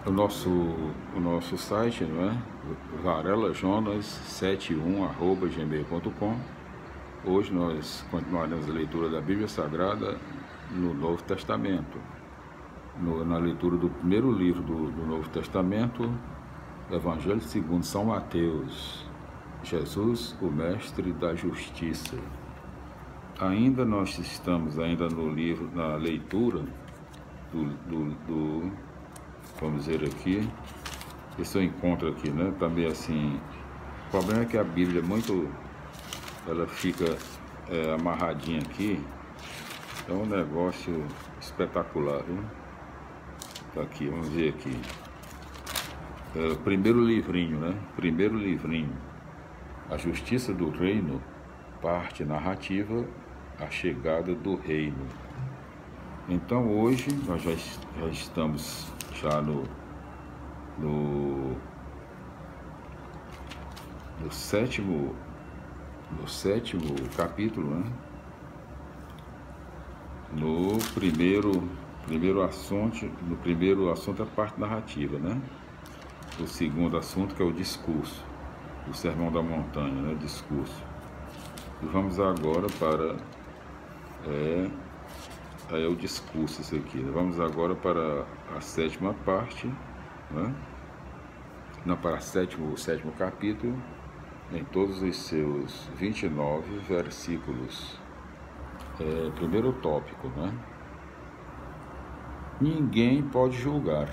o nosso site, não é? varelajonas71@gmail.com. Hoje nós continuaremos a leitura da Bíblia Sagrada no Novo Testamento, na leitura do primeiro livro do Novo Testamento, do Evangelho segundo São Mateus, Jesus, o Mestre da Justiça. Nós estamos ainda no livro, na leitura vamos dizer aqui, esse eu encontro aqui, né? Também assim, o problema é que a Bíblia ela fica amarradinha aqui, é um negócio espetacular, viu? Tá aqui, vamos ver aqui, o primeiro livrinho, né? Primeiro livrinho, a Justiça do Reino, parte narrativa, a chegada do reino. Então hoje nós já estamos no sétimo capítulo, né? No primeiro assunto é a parte narrativa, né? O segundo assunto, que é o discurso, o Sermão da Montanha, né? Discurso. E vamos agora para o discurso, isso aqui, né? Vamos agora para a sétima parte, né? Não, para o sétimo capítulo, em todos os seus 29 versículos. Primeiro tópico, né? Ninguém pode julgar.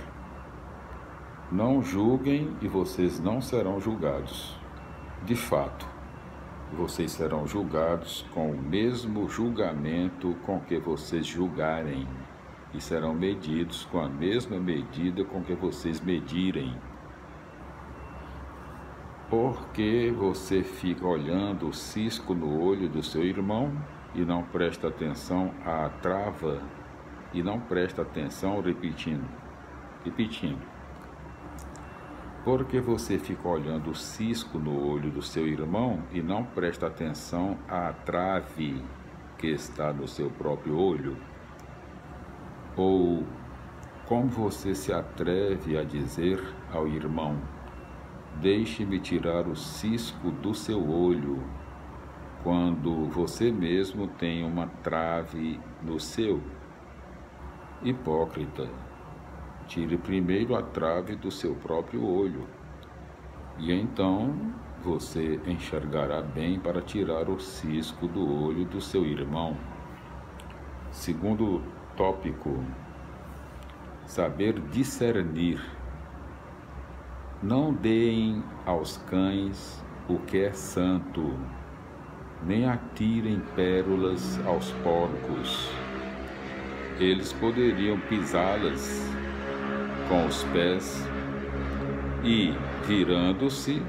Não julguem e vocês não serão julgados. De fato, vocês serão julgados com o mesmo julgamento com que vocês julgarem, e serão medidos com a mesma medida com que vocês medirem. Porque você fica olhando o cisco no olho do seu irmão e não presta atenção à trava, e não presta atenção, repetindo. Porque você fica olhando o cisco no olho do seu irmão e não presta atenção à trave que está no seu próprio olho? Ou como você se atreve a dizer ao irmão: deixe-me tirar o cisco do seu olho, quando você mesmo tem uma trave no seu? Hipócrita! Tire primeiro a trave do seu próprio olho, e então você enxergará bem para tirar o cisco do olho do seu irmão. Segundo tópico, saber discernir. Não deem aos cães o que é santo, nem atirem pérolas aos porcos. Eles poderiam pisá-las com os pés e, virando-se,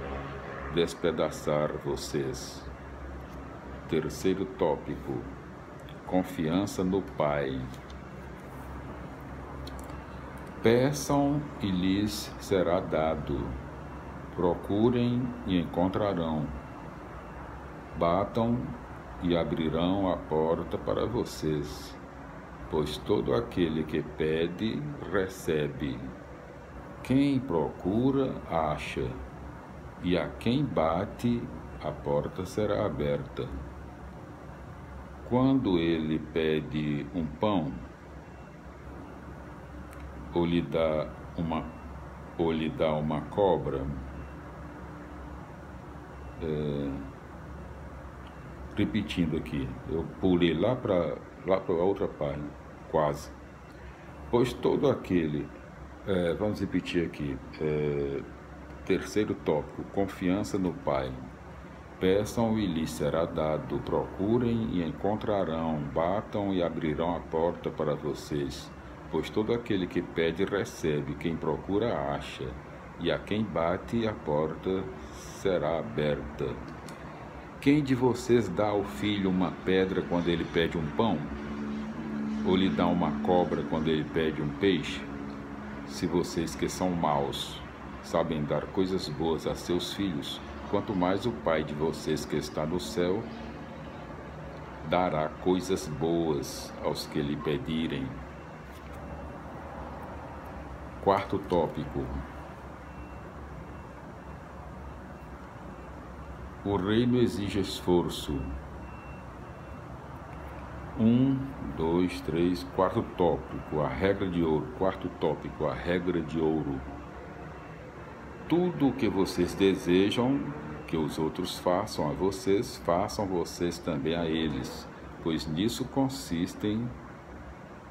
despedaçar vocês. Terceiro tópico, confiança no Pai. Peçam e lhes será dado. Procurem e encontrarão. Batam e abrirão a porta para vocês. Pois todo aquele que pede, recebe. Quem procura, acha. E a quem bate, a porta será aberta. Quando ele pede um pão, ou lhe dá uma cobra, repetindo aqui, eu pulei lá para outra página, quase. Pois todo aquele, vamos repetir aqui, terceiro tópico, confiança no Pai. Peçam e lhes será dado, procurem e encontrarão, batam e abrirão a porta para vocês. Pois todo aquele que pede, recebe, quem procura, acha, e a quem bate, a porta será aberta. Quem de vocês dá ao filho uma pedra quando ele pede um pão? Ou lhe dá uma cobra quando ele pede um peixe? Se vocês que são maus sabem dar coisas boas a seus filhos, quanto mais o Pai de vocês que está no céu dará coisas boas aos que lhe pedirem. Quarto tópico. O reino exige esforço. 1, 2, 3, quarto tópico, a regra de ouro. Quarto tópico, a regra de ouro. Tudo o que vocês desejam que os outros façam a vocês, façam vocês também a eles, pois nisso consistem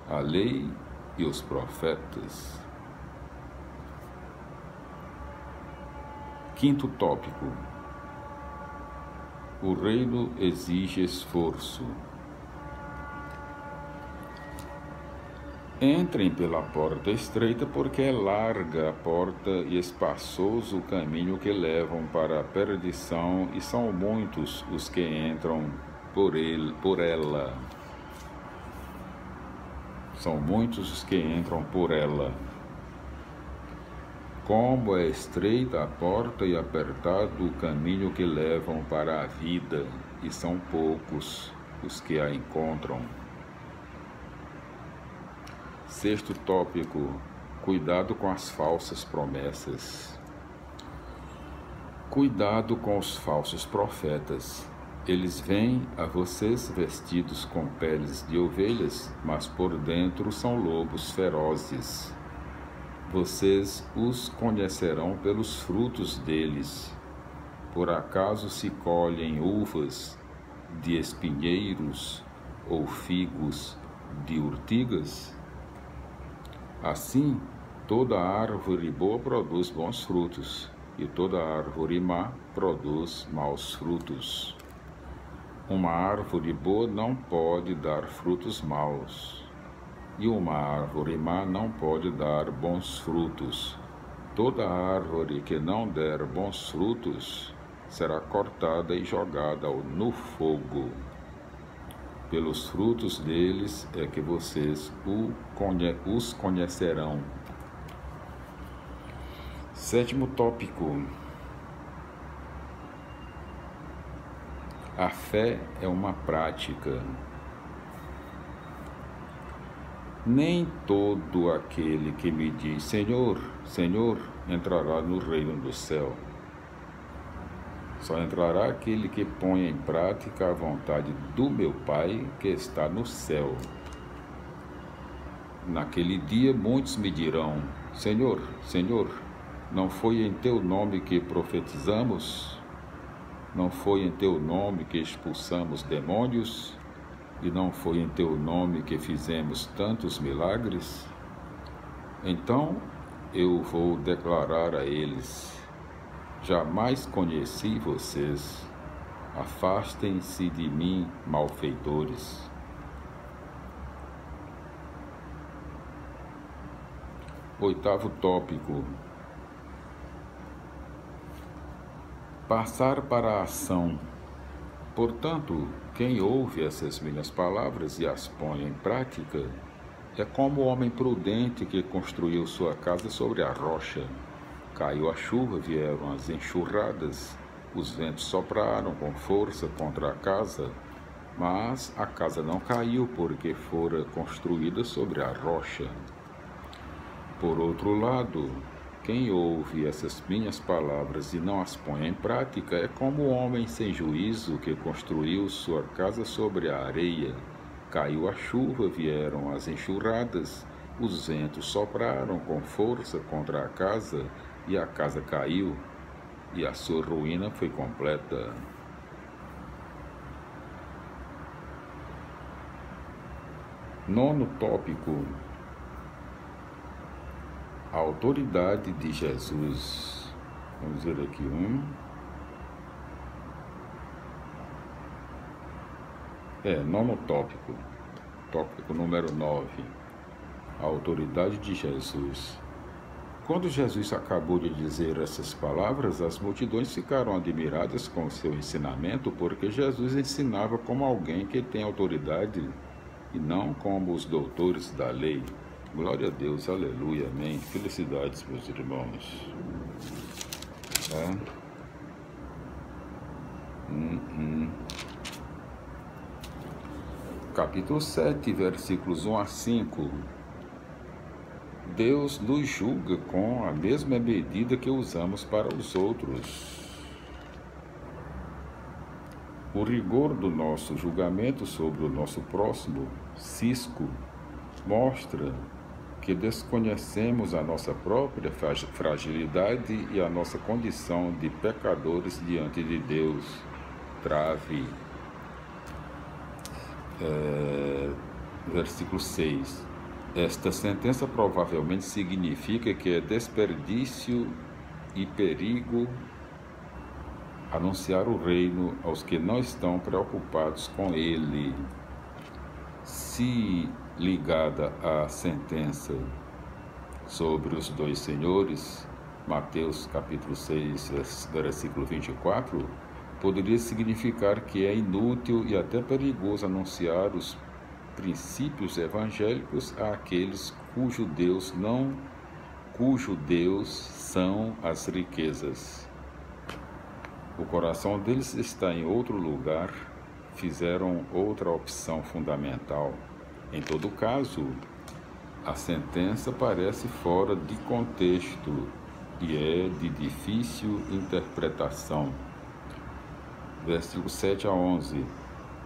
a lei e os profetas. Quinto tópico. O reino exige esforço. Entrem pela porta estreita, porque é larga a porta e espaçoso o caminho que levam para a perdição, e são muitos os que entram por ela. São muitos os que entram por ela. Como é estreita a porta e apertado o caminho que levam para a vida, e são poucos os que a encontram. Sexto tópico, cuidado com as falsas promessas. Cuidado com os falsos profetas. Eles vêm a vocês vestidos com peles de ovelhas, mas por dentro são lobos ferozes. Vocês os conhecerão pelos frutos deles. Por acaso se colhem uvas de espinheiros ou figos de urtigas? Assim, toda árvore boa produz bons frutos, e toda árvore má produz maus frutos. Uma árvore boa não pode dar frutos maus, e uma árvore má não pode dar bons frutos. Toda árvore que não der bons frutos será cortada e jogada no fogo. Pelos frutos deles é que vocês os conhecerão. Sétimo tópico. A fé é uma prática. Nem todo aquele que me diz Senhor, Senhor, entrará no reino do céu. Só entrará aquele que põe em prática a vontade do meu Pai que está no céu. Naquele dia muitos me dirão, Senhor, Senhor, não foi em teu nome que profetizamos? Não foi em teu nome que expulsamos demônios? E não foi em teu nome que fizemos tantos milagres? Então eu vou declarar a eles, jamais conheci vocês, afastem-se de mim, malfeitores. Oitavo tópico. Passar para a ação. Portanto, quem ouve essas minhas palavras e as põe em prática, é como o homem prudente que construiu sua casa sobre a rocha. Caiu a chuva, vieram as enxurradas, os ventos sopraram com força contra a casa, mas a casa não caiu porque fora construída sobre a rocha. Por outro lado, quem ouve essas minhas palavras e não as põe em prática é como o homem sem juízo que construiu sua casa sobre a areia. Caiu a chuva, vieram as enxurradas, os ventos sopraram com força contra a casa, e a casa caiu, e a sua ruína foi completa. Nono tópico. A autoridade de Jesus. Vamos ver aqui nono tópico. Tópico número 9. A autoridade de Jesus. Quando Jesus acabou de dizer essas palavras, as multidões ficaram admiradas com o seu ensinamento, porque Jesus ensinava como alguém que tem autoridade e não como os doutores da lei. Glória a Deus, aleluia, amém. Felicidades, meus irmãos. Capítulo 7, versículos 1 a 5. Deus nos julga com a mesma medida que usamos para os outros. O rigor do nosso julgamento sobre o nosso próximo, cisco, mostra que desconhecemos a nossa própria fragilidade e a nossa condição de pecadores diante de Deus. Trave. Versículo 6. Esta sentença provavelmente significa que é desperdício e perigo anunciar o reino aos que não estão preocupados com ele. Se ligada à sentença sobre os dois senhores, Mateus capítulo 6, versículo 24, poderia significar que é inútil e até perigoso anunciar os princípios evangélicos àqueles cujo Deus são as riquezas. O coração deles está em outro lugar, fizeram outra opção fundamental. Em todo caso, a sentença parece fora de contexto e é de difícil interpretação. Versículos 7 a 11.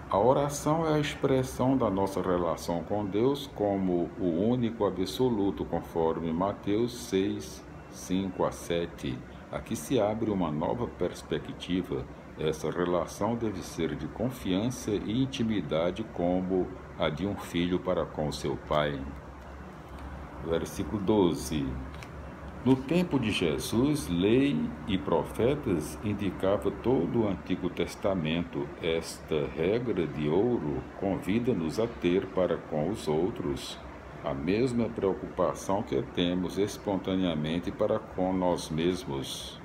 A oração é a expressão da nossa relação com Deus como o único absoluto, conforme Mateus 6, 5 a 7. Aqui se abre uma nova perspectiva. Essa relação deve ser de confiança e intimidade como a de um filho para com seu pai. Versículo 12. No tempo de Jesus, lei e profetas indicavam todo o Antigo Testamento. Esta regra de ouro convida-nos a ter para com os outros a mesma preocupação que temos espontaneamente para com nós mesmos.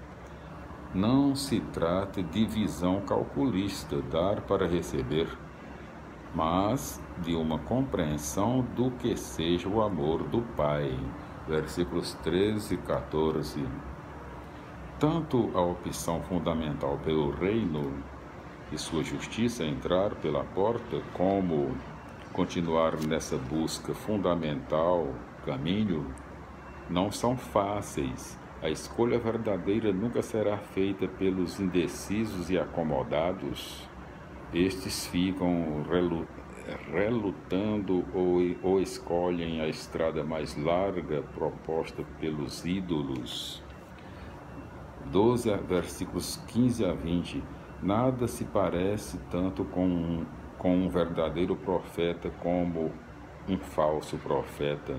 Não se trata de visão calculista, dar para receber, mas de uma compreensão do que seja o amor do Pai. Versículos 13 e 14. Tanto a opção fundamental pelo reino e sua justiça, entrar pela porta, como continuar nessa busca fundamental, caminho, não são fáceis. A escolha verdadeira nunca será feita pelos indecisos e acomodados. Estes ficam relutando ou escolhem a estrada mais larga proposta pelos ídolos. 12 versículos 15 a 20. Nada se parece tanto com um verdadeiro profeta como um falso profeta.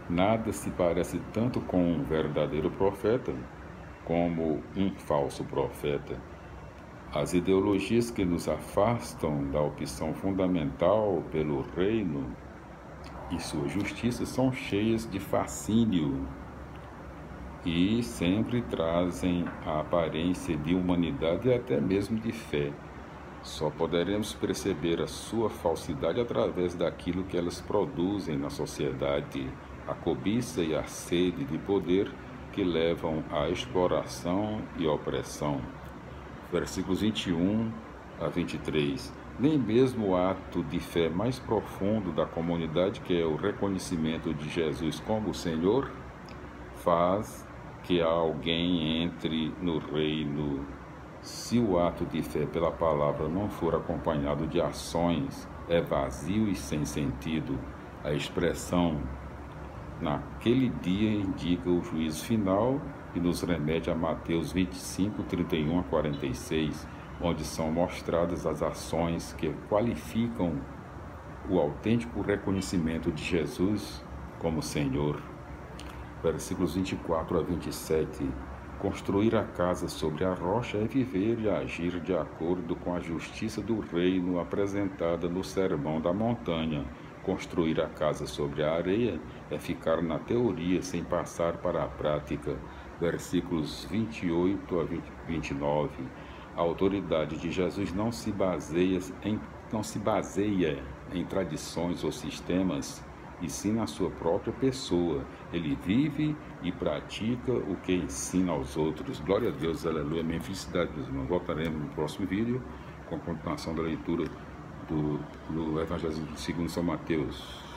Nada se parece tanto com um verdadeiro profeta como um falso profeta. As ideologias que nos afastam da opção fundamental pelo reino e sua justiça são cheias de fascínio e sempre trazem a aparência de humanidade e até mesmo de fé. Só poderemos perceber a sua falsidade através daquilo que elas produzem na sociedade, a cobiça e a sede de poder que levam à exploração e opressão. Versículos 21 a 23. Nem mesmo o ato de fé mais profundo da comunidade, que é o reconhecimento de Jesus como Senhor, faz que alguém entre no reino. Se o ato de fé pela palavra não for acompanhado de ações, é vazio e sem sentido. A expressão naquele dia indica o juízo final e nos remete a Mateus 25, 31 a 46, onde são mostradas as ações que qualificam o autêntico reconhecimento de Jesus como Senhor. Versículos 24 a 27. Construir a casa sobre a rocha é viver e agir de acordo com a justiça do reino apresentada no Sermão da Montanha. Construir a casa sobre a areia é ficar na teoria sem passar para a prática. Versículos 28 a 29. A autoridade de Jesus não se baseia em tradições ou sistemas, e sim na sua própria pessoa. Ele vive e pratica o que ensina aos outros. Glória a Deus, aleluia, minha felicidade, meus irmãos. Voltaremos no próximo vídeo com a continuação da leitura do Evangelho segundo São Mateus.